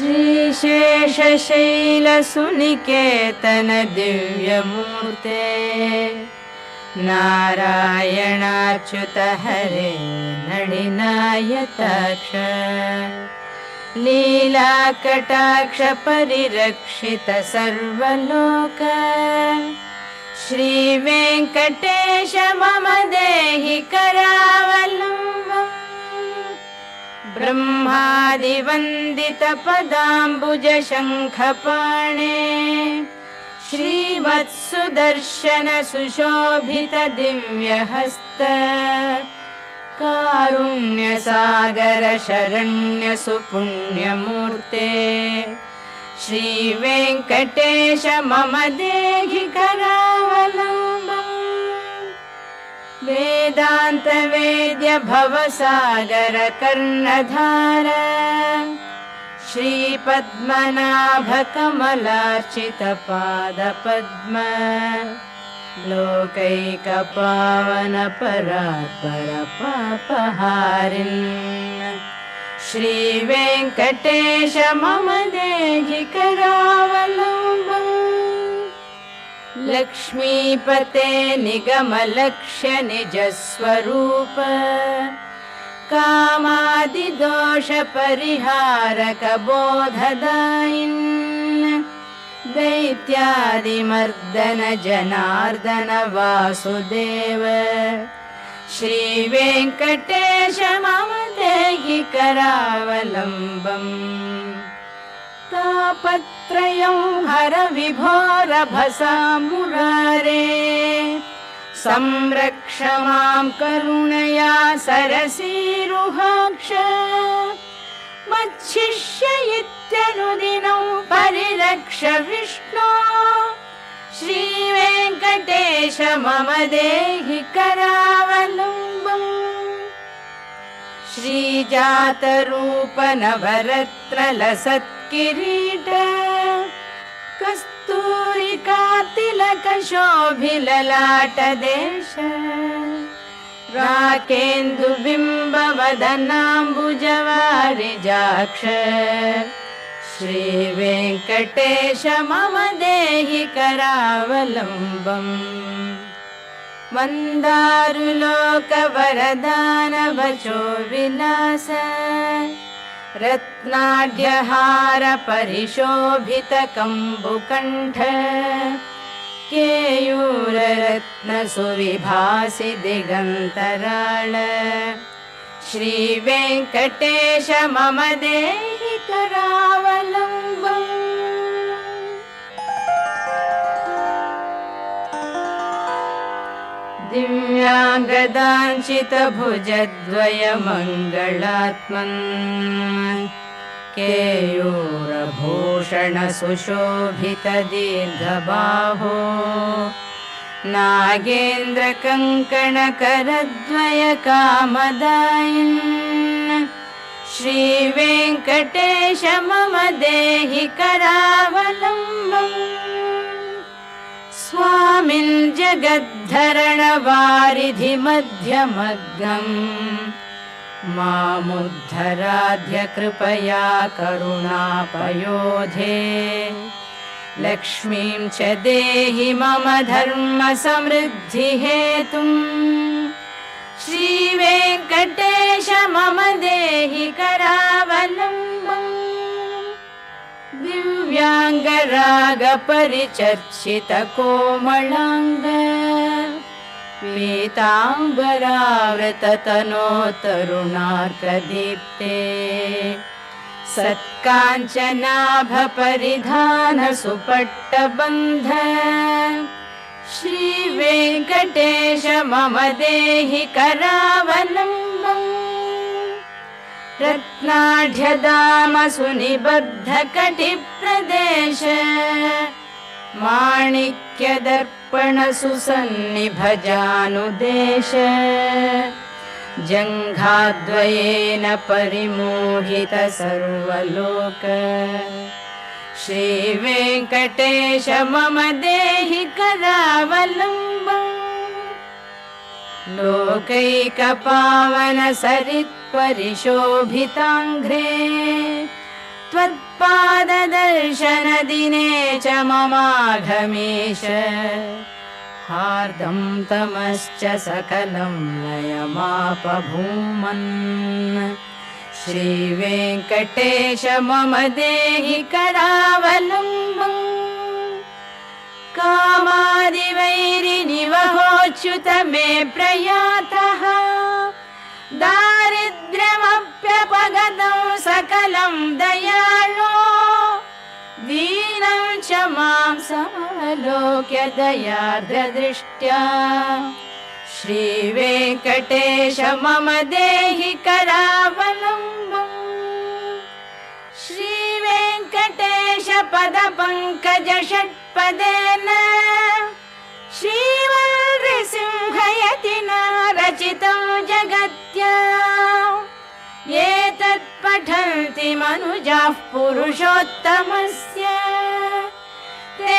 श्रीशेषशैलसुनिकेतन दिव्यमूर्ते नारायणाच्युत हरे नळिनायताक्ष लीलाकटाक्ष परिरक्षित सर्वलोक श्रीवेङ्कटेश मम देहि करावलम्बम् ब्रह्मादिवन्दित पदाम्बुज शङ्खपाणे श्रीवत्सुदर्शन सुशोभित दिव्यहस्त कारुण्यसागर शरण्य सुपुण्यमूर्ते श्रीवेङ्कटेश मम देहि करावलम्बम् वेदान्त वेद्य भवसागर कर्णधार श्रीपद्मनाभ कमलार्चित पादपद्म लोकैकपावन परात्पर पापहारिन् श्रीवेङ्कटेश मम देहि करावलम्बम् लक्ष्मीपते निगमलक्ष्य निजस्वरूप कामादिदोष परिहारक बोधदायिन् दैत्यादिमर्दन जनार्दन वासुदेव श्रीवेङ्कटेश मम देहि करावलम्बम् तापत्रयं हर विभोरभसा मुरारे संरक्ष मां करुणया सरसीरुहाक्ष मच्छिष्य इत्यनुदिनं परिरक्ष विष्णो श्रीवेङ्कटेश मम देहि करावलम्बम् श्रीजातरूप नवरत्न लसत्किरीट कस्तूरिकातिलक शोभिललाटदेश राकेन्दुबिम्बवदनाम्बुजवारिजाक्ष श्रीवेङ्कटेश मम देहि करावलम्बम् मन्दारुलोकवरदानवचो विलास रत्नाढ्यहार परिशोभित कम्बुकण्ठ केयूररत्न सुविभासि दिगन्तराळ श्रीवेङ्कटेश मम देहि करावलम्बम् दिव्याङ्गदाञ्चित भुजद्वय मङ्गलात्मन् केयूरभूषण सुशोभित दीर्घबाहो नागेन्द्र कङ्कण करद्वय कामदायिन् श्रीवेङ्कटेश मम देहि करावलम्बम् स्वामिन् जगद्धरण वारिधि मध्यमग्नम् मामुद्धराध्य कृपया करुणापयोधे लक्ष्मीं च देहि मम धर्म समृद्धि हेतुम् श्रीवेङ्कटेश मम देहि करावलम्बम् दिव्याङ्गराग परिचर्चित कोमलाङ्ग पीताम्बरावृत तनो तरुणार्कदीप्ते सत्काञ्चनाभ परिधान सुपट्टबन्ध श्रीवेङ्कटेश मम देहि करावलम्बम् रत्नाढ्यदाम सुनिबद्ध कटिप्रदेश माणिक्यदर्पण सुसन्निभजानुदेश जङ्घाद्वयेन परिमोहित सर्वलोक श्रीवेङ्कटेश मम देहि करावलम्बम् लोकैकपावन सरित्परिशोभिताङ्घ्रे त्वत्पाददर्शनदिने च ममाघमीश हार्दं तमश्च सकलं लयमापभूमन् श्रीवेङ्कटेश मम देहि करावलम्बम् कामादिवैरिनिवहोच्युत मे प्रयातः दारिद्र्यमप्यपगतं सकलं दयाळो दीनं च मां समलोक्य दयार्द्रदृष्ट्या श्रीवेङ्कटेश मम देहि करावलम्बम् श्रीवेङ्कटेश पदपङ्कज षट्पदेन श्रीवल्लृसिंहयतिना रचितं जगत्या एतत् पठन्ति मनुजाः पुरुषोत्तमस्य ते